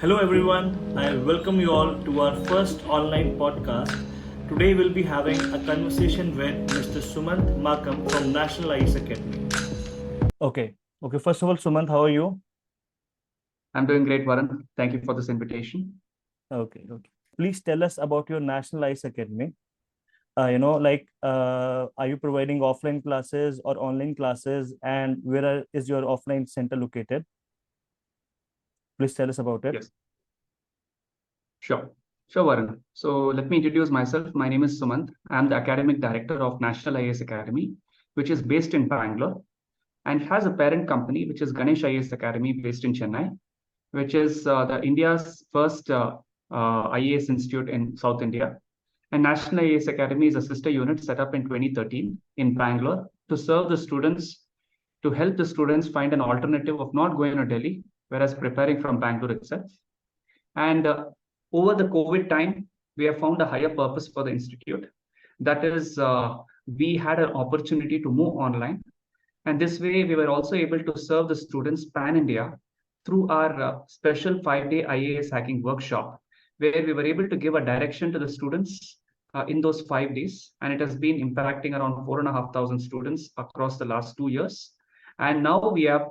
Hello everyone, I welcome you all to our first online podcast. Today we'll be having a conversation with Mr. Sumanth Makam from National IAS Academy. Okay. First of all, Sumanth, how are you? I'm doing great, Varun. Thank you for this invitation. Okay. Please tell us about your National IAS Academy. Are you providing offline classes or online classes, and is your offline center located? Please tell us about it. Yes, sure. Sure, Varun. So let me introduce myself. My name is Sumanth. I'm the academic director of National IAS Academy, which is based in Bangalore and has a parent company, which is Ganesh IAS Academy, based in Chennai, which is the India's first IAS institute in South India. And National IAS Academy is a sister unit set up in 2013 in Bangalore to serve the students, to help the students find an alternative of not going to Delhi, whereas preparing from Bangalore itself. And over the COVID time, we have found a higher purpose for the institute. That is, we had an opportunity to move online. And this way, we were also able to serve the students pan India through our special 5-day IAS hacking workshop, where we were able to give a direction to the students in those 5 days. And it has been impacting around 4,500 students across the last 2 years. And now we have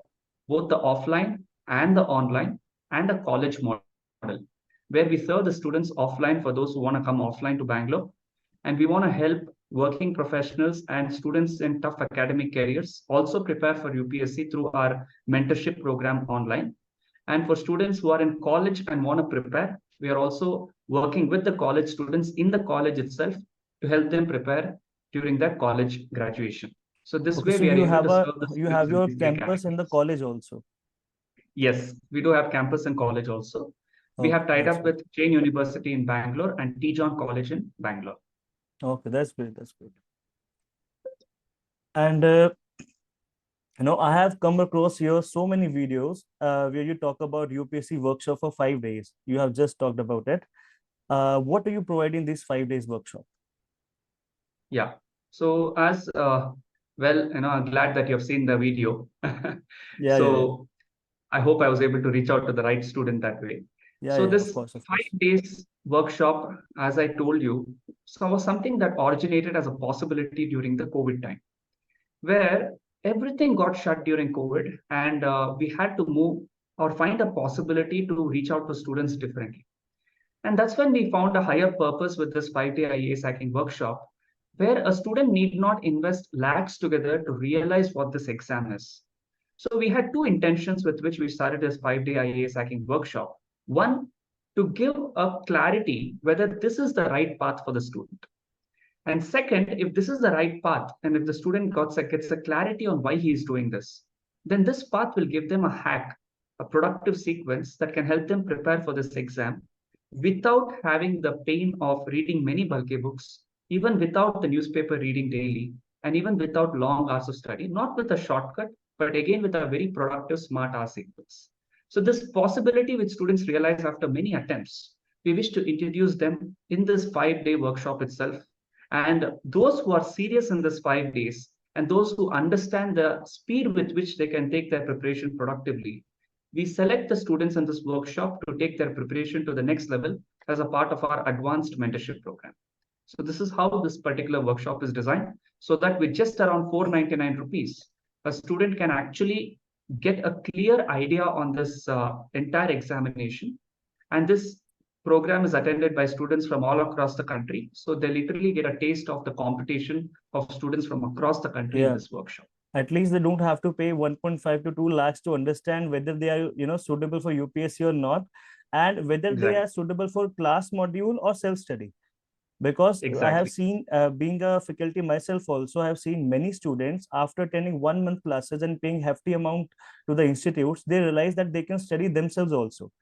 both the offline and the online and a college model where we serve the students offline for those who want to come offline to Bangalore. And we want to help working professionals and students in tough academic careers also prepare for UPSC through our mentorship program online. And for students who are in college and want to prepare, we are also working with the college students in the college itself to help them prepare during their college graduation. So this Okay, way so we are you able have to a serve the you students have in your these three campus in the categories. college also. Yes, we do have campus and college also. We have Okay, tied that's up good. with Chain University in Bangalore and T. John College in Bangalore. Okay, that's great. That's great. And I have come across here so many videos where you talk about UPSC workshop for 5 days. You have just talked about it. What are you providing this 5 days workshop? Yeah. So as well, I'm glad that you have seen the video. Yeah. So I hope I was able to reach out to the right student that way. So Of this course, of course. 5 days workshop, as I told you, was something that originated as a possibility during the COVID time, where everything got shut during COVID, and we had to move or find a possibility to reach out to students differently. And that's when we found a higher purpose with this 5-day IAS hacking workshop, where a student need not invest lakhs together to realize what this exam is. So we had two intentions with which we started this 5-day IAS hacking workshop. One, to give a clarity whether this is the right path for the student. And second, if this is the right path, and if the student gets a clarity on why he is doing this, then this path will give them a hack, a productive sequence that can help them prepare for this exam without having the pain of reading many bulky books, even without the newspaper reading daily, and even without long hours of study, not with a shortcut, but again with a very productive smart hour sequence. So this possibility which students realize after many attempts, we wish to introduce them in this 5-day workshop itself. And those who are serious in this 5 days and those who understand the speed with which they can take their preparation productively, we select the students in this workshop to take their preparation to the next level as a part of our advanced mentorship program. So this is how this particular workshop is designed, so that with just around 499 rupees, a student can actually get a clear idea on this entire examination. And this program is attended by students from all across the country. So they literally get a taste of the competition of students from across the country in Yeah. this workshop. At least they don't have to pay 1.5 to 2 lakhs to understand whether they are, suitable for UPSC or not, and whether they Exactly. are suitable for class module or self-study. Because I have Exactly. seen, being a faculty myself also, I have seen many students after attending 1 month classes and paying hefty amount to the institutes, they realize that they can study themselves also.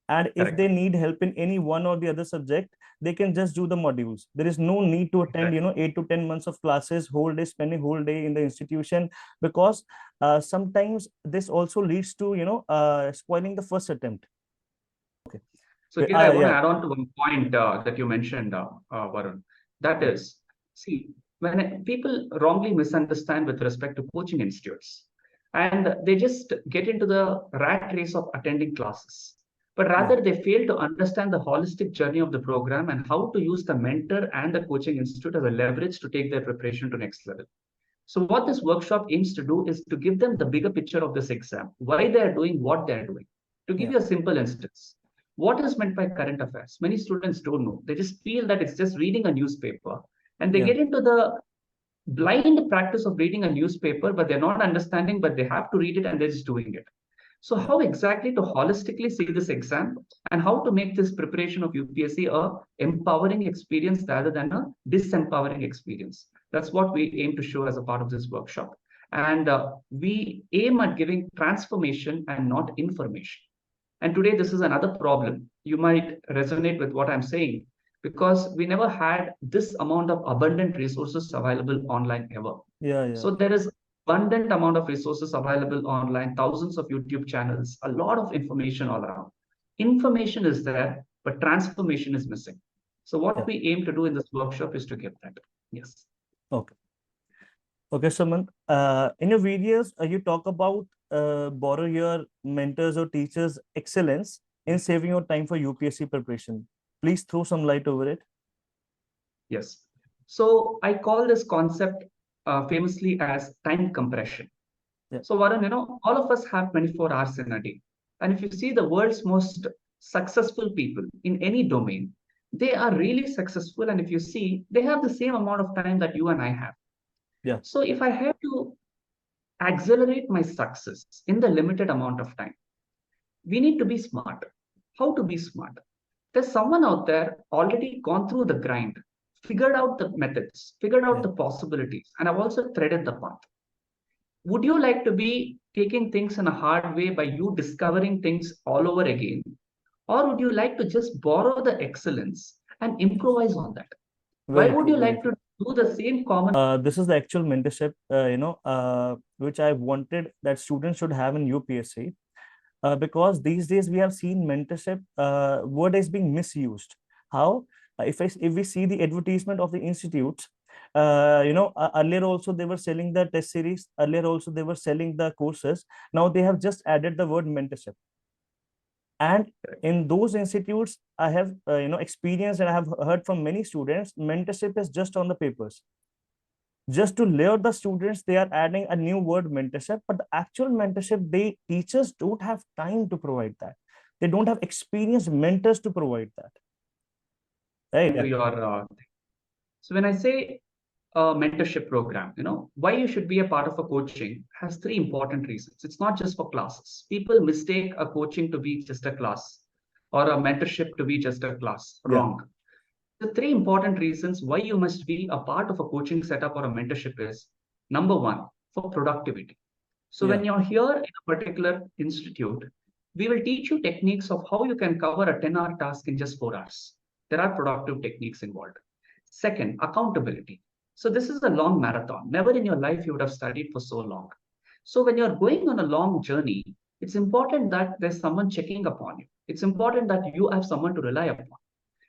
And if Correct. they need help in any one or the other subject, they can just do the modules. There is no need to attend, Exactly. 8 to 10 months of classes, whole day, spending whole day in the institution, because sometimes this also leads to, spoiling the first attempt. Okay. So here I want to Yeah. add on to one point that you mentioned, Varun. That Yeah. is, see, when people wrongly misunderstand with respect to coaching institutes, and they just get into the rat race of attending classes. but rather they fail to understand the holistic journey of the program and how to use the mentor and the coaching institute as a leverage to take their preparation to next level. So what this workshop aims to do is to give them the bigger picture of this exam, why they are doing what they are doing. To give you a simple instance, what is meant by current affairs? Many students don't know. They just feel that it's just reading a newspaper, and they get into the blind practice of reading a newspaper, but they're not understanding, but they have to read it and they're just doing it. So how exactly to holistically see this exam and how to make this preparation of UPSC a empowering experience rather than a disempowering experience. That's what we aim to show as a part of this workshop. And we aim at giving transformation and not information. And today, this is another problem. You might resonate with what I'm saying because we never had this amount of abundant resources available online ever. So there is abundant amount of resources available online, thousands of YouTube channels, a lot of information all around. Information is there, but transformation is missing. So what we aim to do in this workshop is to give that. Yes. Okay. Okay, Sumanth. In your videos, you talk about borrow your mentors or teachers' excellence in saving your time for UPSC preparation. Please throw some light over it. Yes. So I call this concept famously as time compression. So Varun, all of us have 24 hours in a day. And if you see the world's most successful people in any domain, they are really successful. And if you see, they have the same amount of time that you and I have. So if I have to accelerate my success in the limited amount of time, we need to be smart. How to be smart? There's someone out there already gone through the grind, figured out the methods, figured out the possibilities, and I've also threaded the path. Would you like to be taking things in a hard way by you discovering things all over again? Or would you like to just borrow the excellence and improvise on that? Why would you like to do the same common? This is the actual mentorship, which I wanted that students should have in UPSC. Because these days we have seen mentorship word is being misused. How? If we see the advertisement of the institutes, earlier also they were selling the test series. Earlier also they were selling the courses. Now they have just added the word mentorship. And in those institutes, I have experienced and I have heard from many students, mentorship is just on the papers. Just to lure the students, they are adding a new word, mentorship, but the actual mentorship, teachers don't have time to provide that. They don't have experienced mentors to provide that. Right. So when I say a mentorship program, why you should be a part of a coaching has three important reasons. It's not just for classes. People mistake a coaching to be just a class or a mentorship to be just a class. Wrong. The three important reasons why you must be a part of a coaching setup or a mentorship is, number one, for productivity. So when you're here in a particular institute, we will teach you techniques of how you can cover a 10-hour task in just 4 hours. There are productive techniques involved. Second, accountability. So this is a long marathon. Never in your life you would have studied for so long. So when you're going on a long journey, it's important that there's someone checking upon you. It's important that you have someone to rely upon.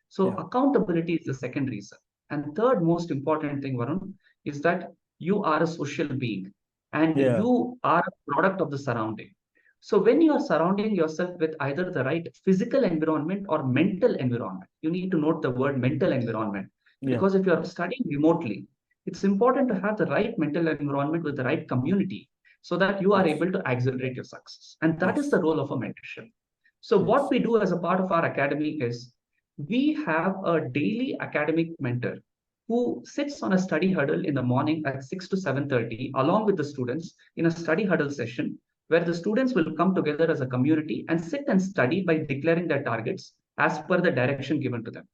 So accountability is the second reason. And third most important thing, Varun, is that you are a social being and you are a product of the surrounding. So when you are surrounding yourself with either the right physical environment or mental environment, you need to note the word mental environment. Because if you are studying remotely, it's important to have the right mental environment with the right community so that you are able to accelerate your success. And that is the role of a mentorship. So what we do as a part of our academy is we have a daily academic mentor who sits on a study huddle in the morning at 6 to 7:30 along with the students in a study huddle session where the students will come together as a community and sit and study by declaring their targets as per the direction given to them.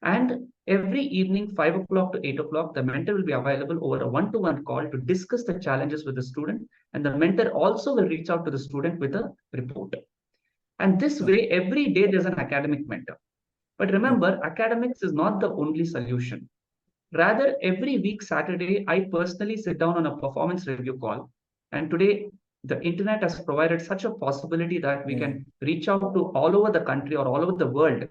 And every evening, 5 o'clock to 8 o'clock, the mentor will be available over a one-to-one call to discuss the challenges with the student. And the mentor also will reach out to the student with a report. And this way, every day there's an academic mentor. But remember, academics is not the only solution. Rather, every week, Saturday, I personally sit down on a performance review call. And today, the internet has provided such a possibility that we can reach out to all over the country or all over the world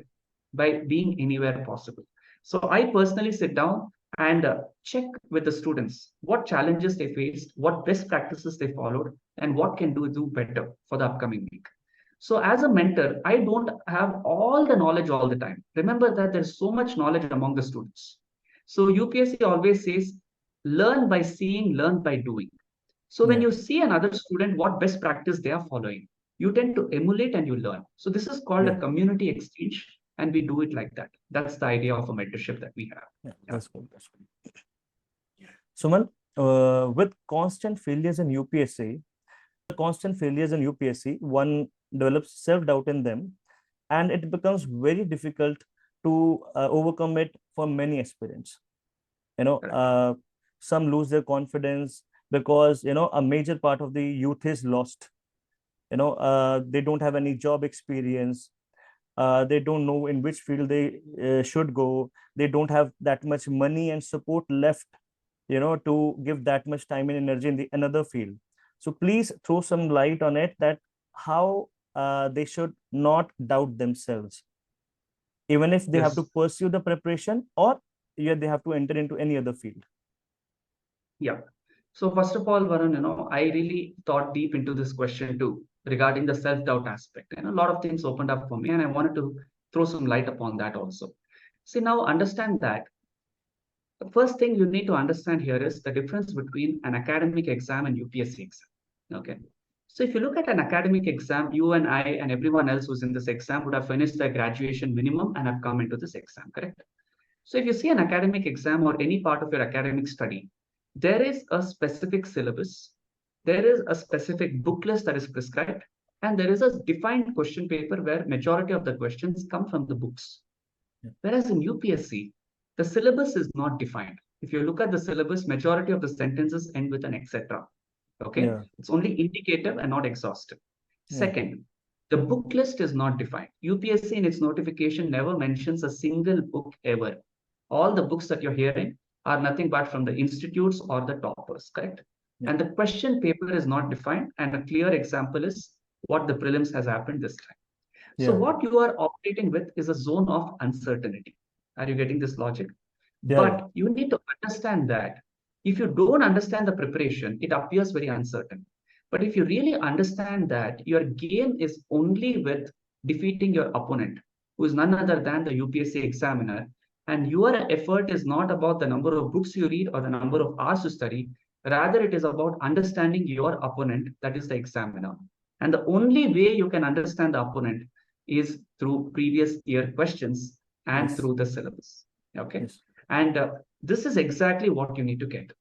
by being anywhere possible. So I personally sit down and check with the students what challenges they faced, what best practices they followed, and what can do better for the upcoming week. So as a mentor, I don't have all the knowledge all the time. Remember that there's so much knowledge among the students. So UPSC always says, learn by seeing, learn by doing. So when Yeah. you see another student, what best practice they are following, you tend to emulate and you learn. So this is called Yeah. a community exchange, and we do it like that. That's the idea of a mentorship that we have. Yeah. Yeah. That's good. That's good. Suman, with constant failures in UPSC, one develops self-doubt in them, and it becomes very difficult to overcome it for many aspirants. You know, Correct. some lose their confidence because, a major part of the youth is lost. They don't have any job experience. They don't know in which field they should go. They don't have that much money and support left, to give that much time and energy in the another field. So please throw some light on it, that how they should not doubt themselves, even if they have to Yes. pursue the preparation, or yeah, they have to enter into any other field. Yeah. So first of all, Varun, I really thought deep into this question too regarding the self-doubt aspect. And a lot of things opened up for me, and I wanted to throw some light upon that also. See, now understand that the first thing you need to understand here is the difference between an academic exam and UPSC exam. Okay. So if you look at an academic exam, you and I and everyone else who's in this exam would have finished their graduation minimum and have come into this exam, correct? So if you see an academic exam or any part of your academic study, there is a specific syllabus, there is a specific book list that is prescribed, and there is a defined question paper where majority of the questions come from the books. Yeah. Whereas in UPSC, the syllabus is not defined. If you look at the syllabus, majority of the sentences end with an etc. Okay, Yeah. it's only indicative and not exhaustive. Yeah. Second, the book list is not defined. UPSC in its notification never mentions a single book ever. All the books that you're hearing are nothing but from the institutes or the toppers, correct? Yeah. And the question paper is not defined, and a clear example is what the prelims has happened this time. So Yeah. what you are operating with is a zone of uncertainty. Are you getting this logic? Yeah. Yeah. But you need to understand that if you don't understand the preparation, it appears very uncertain. But if you really understand that your game is only with defeating your opponent, who is none other than the UPSC examiner, and your effort is not about the number of books you read or the number of hours you study, rather it is about understanding your opponent, that is the examiner. And the only way you can understand the opponent is through previous year questions and Yes. through the syllabus. Okay. Yes. And this is exactly what you need to get.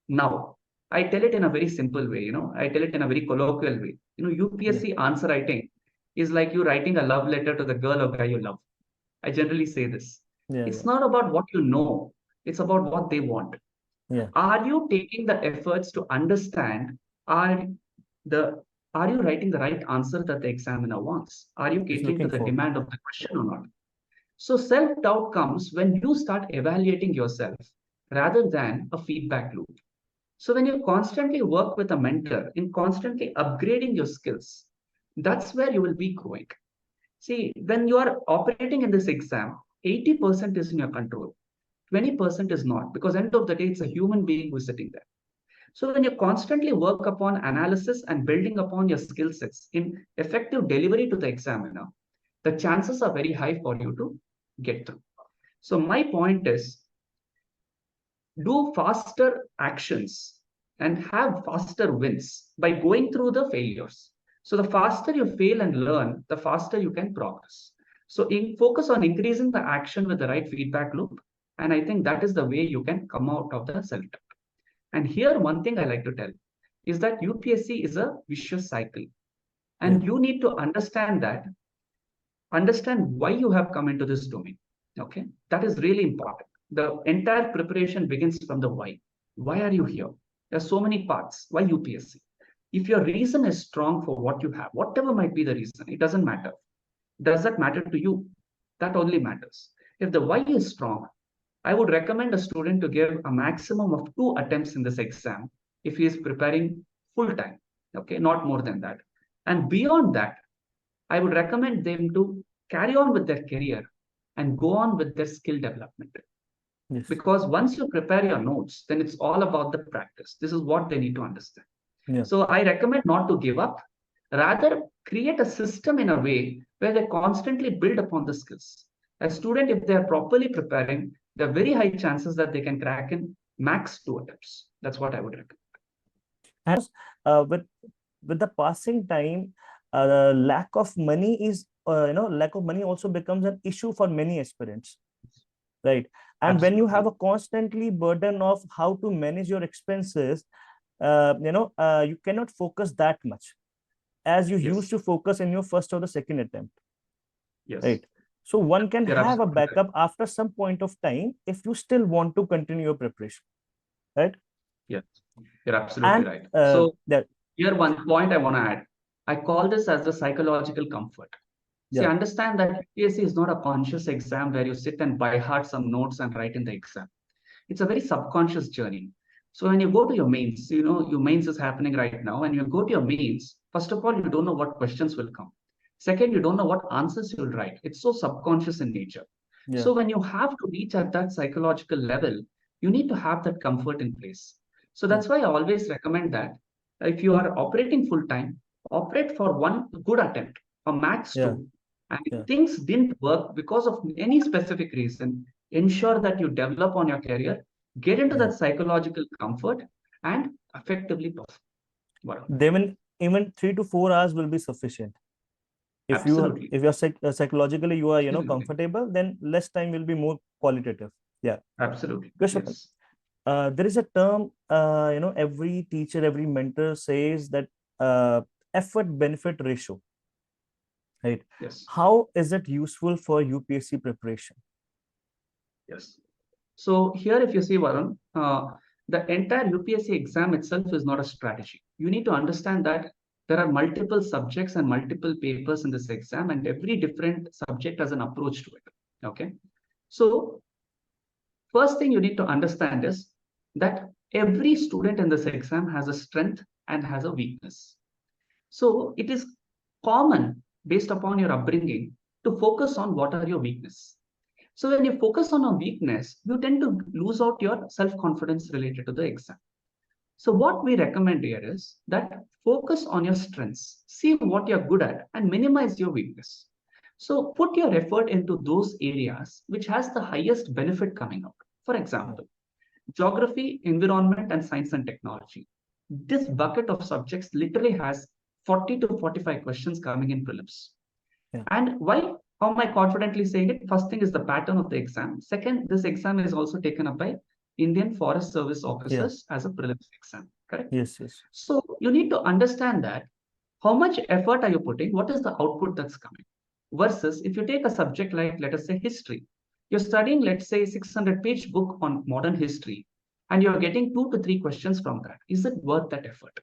Now, I tell it in a very simple way, I tell it in a very colloquial way. Yeah. UPSC answer writing is like you writing a love letter to the girl or guy you love. I generally say this. Yeah. It's Yeah. not about what you know, it's about what they want. Yeah. Are you taking the efforts to understand? Are the are you writing the right answer that the examiner wants? Are you He's catering to looking the for. demand of the question or not? So self-doubt comes when you start evaluating yourself rather than a feedback loop. So when you constantly work with a mentor in constantly upgrading your skills, that's where you will be growing. See, when you are operating in this exam, 80% is in your control, 20% is not, because end of the day, it's a human being who's sitting there. So when you constantly work upon analysis and building upon your skill sets in effective delivery to the examiner, the chances are very high for you to get through. So my point is, do faster actions and have faster wins by going through the failures. So the faster you fail and learn, the faster you can progress. So focus on increasing the action with the right feedback loop. And I think that is the way you can come out of the self-doubt. And here, one thing I like to tell is that UPSC is a vicious cycle. Yeah. And you need to understand that, understand why you have come into this domain. Okay. That is really important. The entire preparation begins from the why. Why are you here? There are so many parts. Why UPSC? If your reason is strong for what you have, whatever might be the reason, it doesn't matter. Does that matter to you? That only matters. If the why is strong, I would recommend a student to give a maximum of 2 attempts in this exam if he is preparing full time. Okay, not more than that. And beyond that, I would recommend them to carry on with their career and go on with their skill development. Yes. Because once you prepare your notes, then it's all about the practice. This is what they need to understand. Yeah. So I recommend not to give up. Rather, create a system in a way where they constantly build upon the skills. A student, if they are properly preparing, there are very high chances that they can crack in max 2 attempts. That's what I would recommend. And with the passing time, lack of money is lack of money also becomes an issue for many aspirants, right? And when you have Absolutely. a constantly burden of how to manage your expenses, you cannot focus that much as you used Yes. to focus in your first or the second attempt, Yes. right? So one can You're have a absolutely right. backup after some point of time if you still want to continue your preparation, right? Yes. You're absolutely And right. So that here, one point I want to add. I call this as the psychological comfort. See, yeah, understand that UPSC is not a conscious exam where you sit and by heart some notes and write in the exam. It's a very subconscious journey. So when you go to your mains, your mains is happening right now, and you go to your mains, first of all, you don't know what questions will come. Second, you don't know what answers you'll write. It's so subconscious in nature. yeah, So when you have to reach at that psychological level, you need to have that comfort in place. So yeah, that's why I always recommend that if you are operating full time, operate for one good attempt, or max yeah, two. And if yeah, things didn't work because of any specific reason, ensure that you develop on your career, get into yeah. that psychological comfort, and effectively perform. Wow. Then even 3 to 4 hours will be sufficient. Absolutely. If you're psychologically you are Absolutely. comfortable, then less time will be more qualitative. Yeah. Absolutely. Because Yes. there is a term, every teacher, every mentor says that effort benefit ratio, right? Yes. How is it useful for UPSC preparation? Yes. So here, if you see, Varun, the entire UPSC exam itself is not a strategy. You need to understand that there are multiple subjects and multiple papers in this exam, and every different subject has an approach to it. Okay. So first thing you need to understand is that every student in this exam has a strength and has a weakness. So it is common based upon your upbringing to focus on what are your weakness. So when you focus on a weakness, you tend to lose out your self-confidence related to the exam. So what we recommend here is that focus on your strengths, see what you're good at and minimize your weakness. So put your effort into those areas which has the highest benefit coming out. For Yeah, example, geography, environment, and science and technology. This bucket of subjects literally has 40 to 45 questions coming in prelims. yeah, And why? How am I confidently saying it? First thing is the pattern of the exam. Second, this exam is also taken up by Indian Forest Service yeah, officers as a prelims exam. Correct? yes, yes, So you need to understand that how much effort are you putting? What is the output that's coming? Versus if you take a subject like, let us say, history, you're studying, let's say, 600-page book on modern history, and you're getting 2 to 3 questions from that. Is it worth that effort?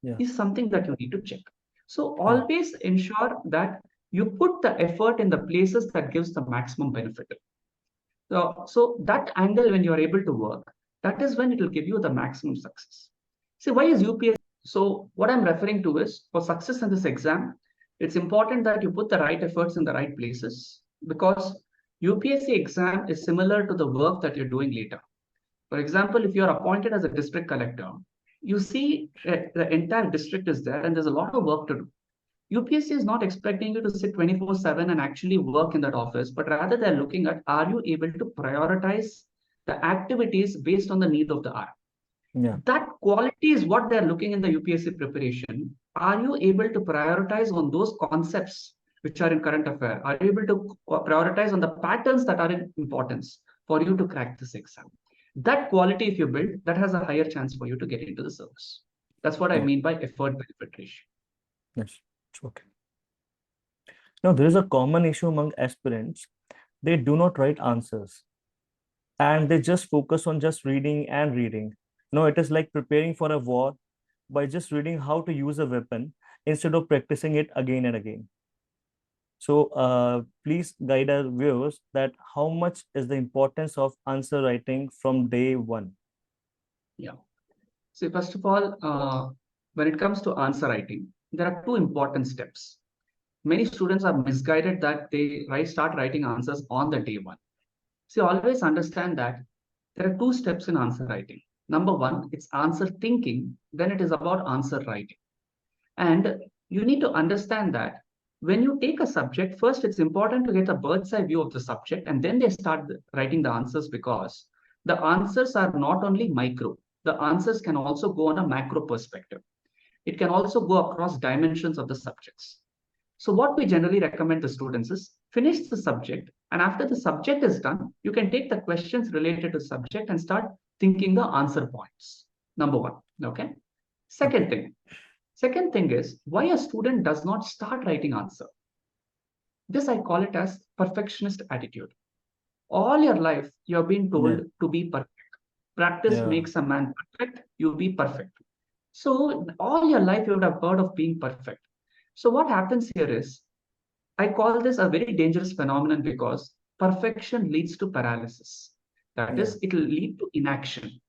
yeah, Is something that you need to check. So yeah, always ensure that you put the effort in the places that gives the maximum benefit. So that angle, when you are able to work, that is when it will give you the maximum success. See, why is UPSC? So what I'm referring to is for success in this exam, it's important that you put the right efforts in the right places because UPSC exam is similar to the work that you're doing later. For example, if you're appointed as a district collector, you see the entire district is there and there's a lot of work to do. UPSC is not expecting you to sit 24/7 and actually work in that office, but rather they're looking at are you able to prioritize the activities based on the need of the hour. yeah, That quality is what they're looking in the UPSC preparation. Are you able to prioritize on those concepts which are in current affair? Are you able to prioritize on the patterns that are in importance for you to crack this exam? That quality, if you build, that has a higher chance for you to get into the service. That's what I yeah, mean by effort benefit ratio. yes. Okay. Now, there is a common issue among aspirants. They do not write answers and they just focus on just reading and reading. No, it is like preparing for a war by just reading how to use a weapon instead of practicing it again and again. So, please guide our viewers that how much is the importance of answer writing from day one. Yeah. See, first of all, when it comes to answer writing, there are two important steps. Many students are misguided that they start writing answers on the day one. See, always understand that there are two steps in answer writing. Number one, it's answer thinking, then it is about answer writing. And you need to understand that when you take a subject, first it's important to get a bird's eye view of the subject, and then they start writing the answers, because the answers are not only micro, the answers can also go on a macro perspective. It can also go across dimensions of the subjects. So what we generally recommend to students is finish the subject, and after the subject is done, you can take the questions related to subject and start thinking the answer points. Number one, okay? Second Okay. thing, Second thing is why a student does not start writing answer. This I call it as perfectionist attitude. All your life, you have been Yeah. told to be perfect. Practice Yeah. makes a man perfect. You be perfect. So all your life, you would have heard of being perfect. So what happens here is, I call this a very dangerous phenomenon, because perfection leads to paralysis. That Yeah. is, it will lead to inaction.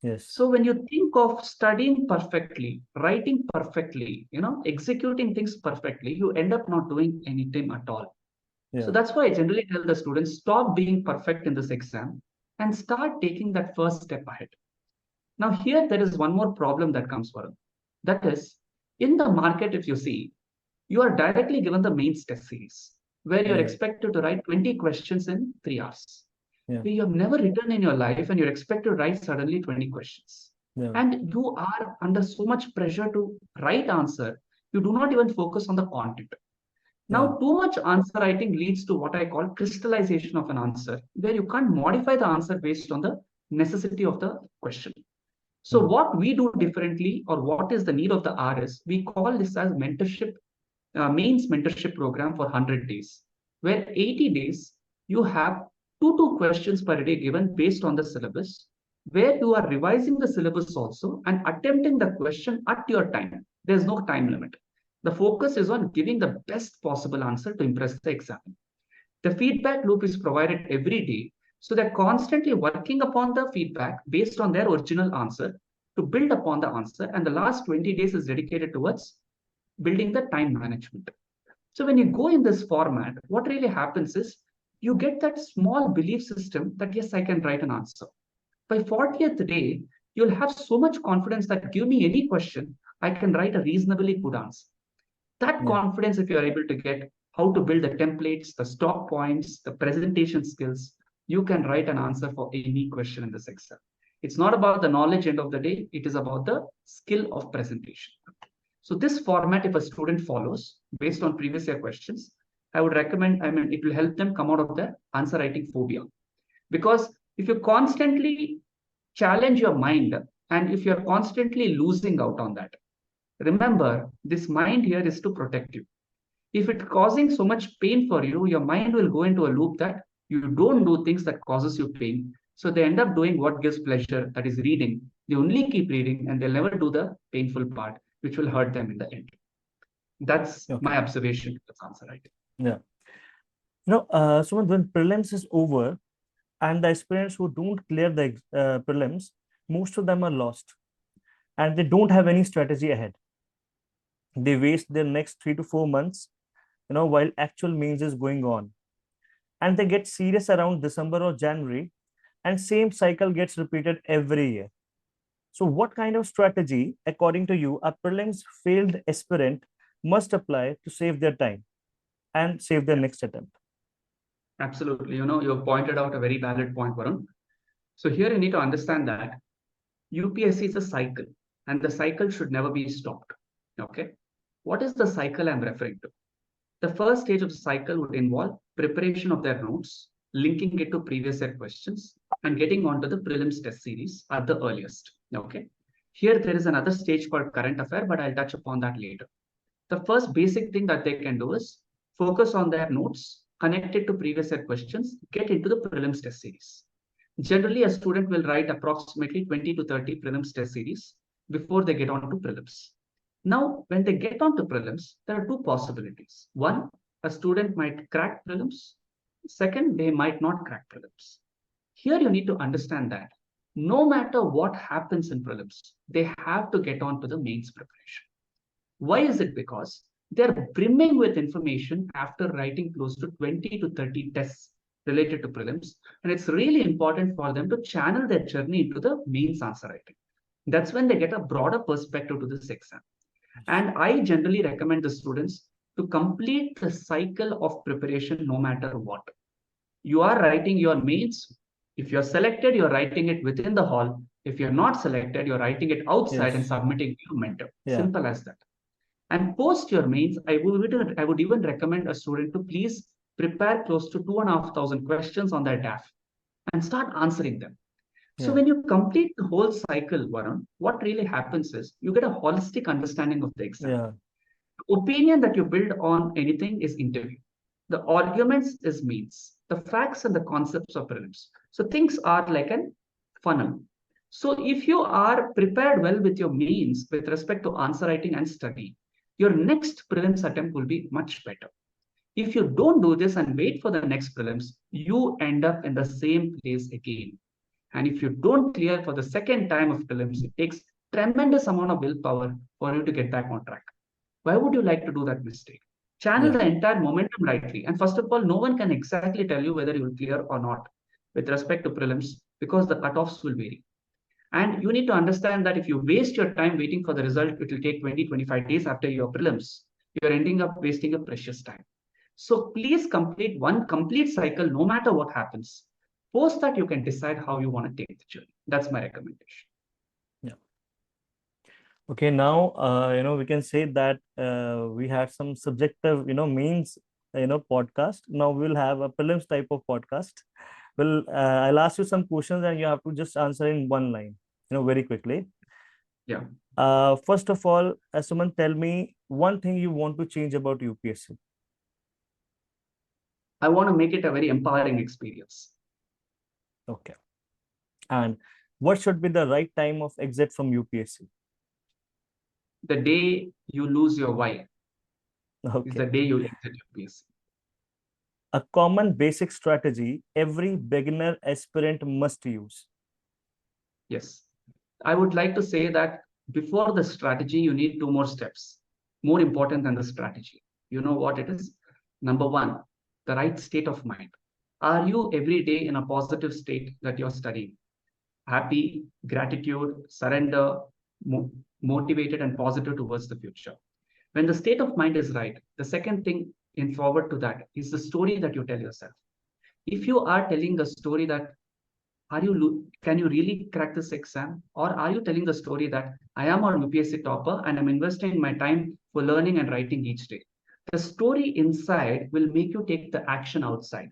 Yes. So when you think of studying perfectly, writing perfectly, executing things perfectly, you end up not doing anything at all. So Yeah. that's why I generally tell the students, stop being perfect in this exam and start taking that first step ahead. Now here there is one more problem that comes for it. That is, in the market, if you see, you are directly given the mains test series, where you're Yeah. expected to write 20 questions in 3 hours. Yeah. You have never written in your life, and you're expected to write suddenly 20 questions. Yeah. And you are under so much pressure to write answer, you do not even focus on the content. Yeah. Now, too much answer writing leads to what I call crystallization of an answer, where you can't modify the answer based on the necessity of the question. So Hmm. what we do differently, or what is the need of the hour, is we call this as mentorship, mains mentorship program for 100 days, where 80 days you have two questions per day given based on the syllabus, where you are revising the syllabus also and attempting the question at your time. There's no time limit. The focus is on giving the best possible answer to impress the examiner. The feedback loop is provided every day, so they're constantly working upon the feedback based on their original answer to build upon the answer. And the last 20 days is dedicated towards building the time management. So when you go in this format, what really happens is you get that small belief system that yes, I can write an answer. By 40th day, you'll have so much confidence that give me any question, I can write a reasonably good answer. That Yeah. confidence, if you're able to get how to build the templates, the stop points, the presentation skills, you can write an answer for any question in this Excel. It's not about the knowledge end of the day, it is about the skill of presentation. So this format, if a student follows based on previous year questions, I would recommend, it will help them come out of the answer writing phobia. Because if you constantly challenge your mind, and if you're constantly losing out on that, remember, this mind here is to protect you. If it's causing so much pain for you, your mind will go into a loop that you don't do things that causes you pain. So they end up doing what gives pleasure, that is reading. They only keep reading, and they'll never do the painful part, which will hurt them in the end. That's Okay. my observation to this answer, right? Yeah. So when prelims is over and the aspirants who don't clear the prelims, most of them are lost and they don't have any strategy ahead. They waste their next 3 to 4 months, while actual means is going on. And they get serious around December or January, and same cycle gets repeated every year. So what kind of strategy, according to you, a prelims failed aspirant must apply to save their time and save their next attempt? Absolutely. You have pointed out a very valid point, Varun. So here you need to understand that UPSC is a cycle, and the cycle should never be stopped. Okay. What is the cycle I'm referring to? The first stage of the cycle would involve preparation of their notes, linking it to previous year questions, and getting onto the prelims test series at the earliest. Okay. Here there is another stage called current affair, but I'll touch upon that later. The first basic thing that they can do is focus on their notes, connect it to previous year questions, get into the prelims test series. Generally, a student will write approximately 20 to 30 prelims test series before they get on to prelims. Now, when they get on to prelims, there are two possibilities. One, a student might crack prelims. Second, they might not crack prelims. Here you need to understand that no matter what happens in prelims, they have to get on to the mains preparation. Why is it? Because they're brimming with information after writing close to 20 to 30 tests related to prelims. And it's really important for them to channel their journey into the mains answer writing. That's when they get a broader perspective to this exam. And I generally recommend the students to complete the cycle of preparation no matter what. You are writing your mains. If you're selected, you're writing it within the hall. If you're not selected, you're writing it outside and Yes. submitting to your mentor. Yeah. Simple as that. And post your mains, I would even recommend a student to please prepare close to 2,500 questions on their DAF and start answering them. So Yeah. when you complete the whole cycle, Varun, what really happens is you get a holistic understanding of the exam. Yeah. Opinion that you build on anything is interview. The arguments is means. The facts and the concepts are prelims. So things are like a funnel. So if you are prepared well with your means with respect to answer writing and study, your next prelims attempt will be much better. If you don't do this and wait for the next prelims, you end up in the same place again. And if you don't clear for the second time of prelims, it takes tremendous amount of willpower for you to get back on track. Why would you like to do that mistake? Channel Yeah. the entire momentum rightly. And first of all, no one can exactly tell you whether you will clear or not with respect to prelims because the cutoffs will vary. And you need to understand that if you waste your time waiting for the result, it will take 20, 25 days after your prelims. You're ending up wasting a precious time. So please complete one complete cycle no matter what happens. Post that, you can decide how you want to take the journey. That's my recommendation. Yeah. Okay, now we can say that we had some subjective means podcast. Now we'll have a prelims type of podcast. Well, I'll ask you some questions and you have to just answer in one line, very quickly. Yeah. First of all, Suman, tell me one thing you want to change about UPSC. I want to make it a very empowering experience. Okay. And what should be the right time of exit from UPSC? The day you lose your why is the Okay. day you exit UPSC. A common basic strategy every beginner aspirant must use. Yes. I would like to say that before the strategy, you need two more steps, more important than the strategy. You know what it is? Number one, the right state of mind. Are you every day in a positive state that you're studying? Happy, gratitude, surrender, motivated, and positive towards the future. When the state of mind is right, the second thing in forward to that is the story that you tell yourself. If you are telling a story that can you really crack this exam, or are you telling the story that I am a UPSC topper and I'm investing my time for learning and writing each day? The story inside will make you take the action outside.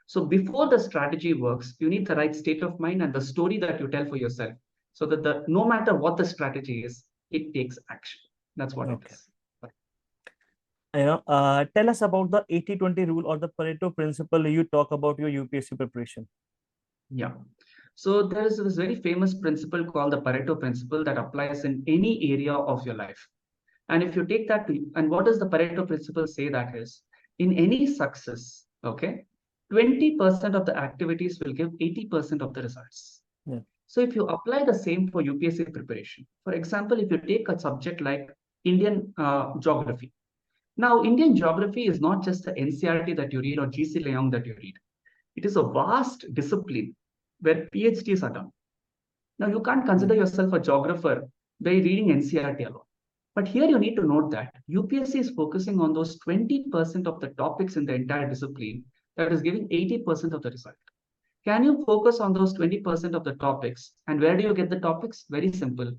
So before the strategy works, you need the right state of mind and the story that you tell for yourself, so that no matter what the strategy is, it takes action. That's what it Okay. is. Tell us about the 80-20 rule or the Pareto principle you talk about your UPSC preparation. Yeah. So there is this very famous principle called the Pareto principle that applies in any area of your life. And if you take that and what does the Pareto principle say? That is, in any success, okay, 20% of the activities will give 80% of the results. Yeah. So if you apply the same for UPSC preparation, for example, if you take a subject like Indian geography. Now, Indian geography is not just the NCRT that you read or GC Leong that you read. It is a vast discipline where PhDs are done. Now, you can't consider yourself a geographer by reading NCRT alone. But here you need to note that UPSC is focusing on those 20% of the topics in the entire discipline that is giving 80% of the result. Can you focus on those 20% of the topics? And where do you get the topics? Very simple.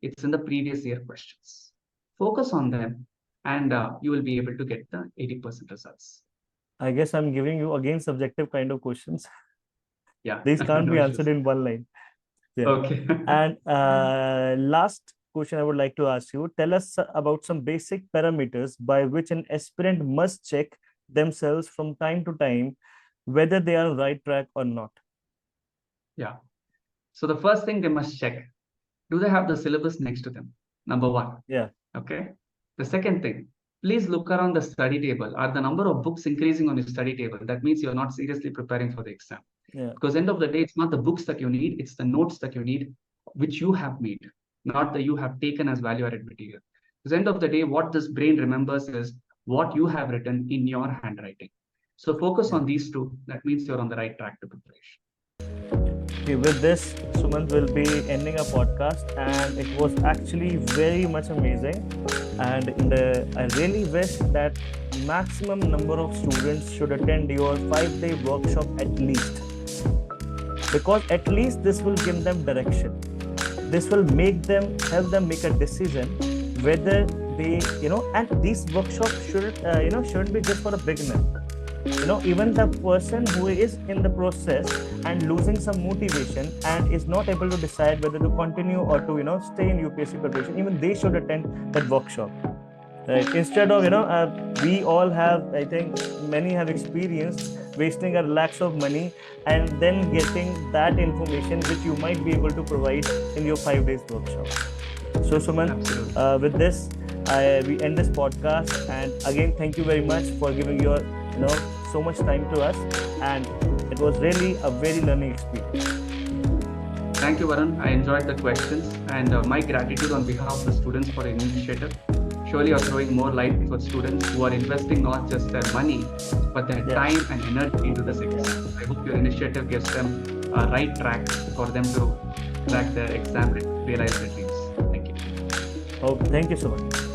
It's in the previous year questions. Focus on them and you will be able to get the 80% results. I guess I'm giving you again subjective kind of questions. Yeah, These can't no be issues. answered in one line. Yeah. Okay. And last question I would like to ask you, tell us about some basic parameters by which an aspirant must check themselves from time to time whether they are on right track or not. Yeah. So the first thing they must check, do they have the syllabus next to them? Number one. Yeah. Okay. The second thing, please look around the study table. Are the number of books increasing on your study table? That means you're not seriously preparing for the exam. Yeah. Because end of the day, it's not the books that you need, it's the notes that you need, which you have made, not that you have taken as value-added material. Because end of the day, what this brain remembers is what you have written in your handwriting. So focus Yeah. on these two. That means you're on the right track to preparation. Okay, with this, Sumanth will be ending a podcast, and it was actually very much amazing. And I really wish that maximum number of students should attend your 5-day workshop at least, because at least this will give them direction. This will help them make a decision whether they, and these workshops shouldn't be just for a beginner. Even the person who is in the process and losing some motivation and is not able to decide whether to continue or to stay in UPSC preparation, even they should attend that workshop, right? Instead of we all have, I think many have experienced wasting a lakhs of money and then getting that information which you might be able to provide in your 5 days workshop. So Sumanth, with this we end this podcast, and again thank you very much for giving your so much time to us, and it was really a very learning experience. Thank you, Varun. I enjoyed the questions, and my gratitude on behalf of the students for the initiative. Surely you're throwing more light for students who are investing not just their money, but their time and energy into this exam. I hope your initiative gives them a right track for them to crack their exam and realize their dreams. Thank you. Oh, thank you so much.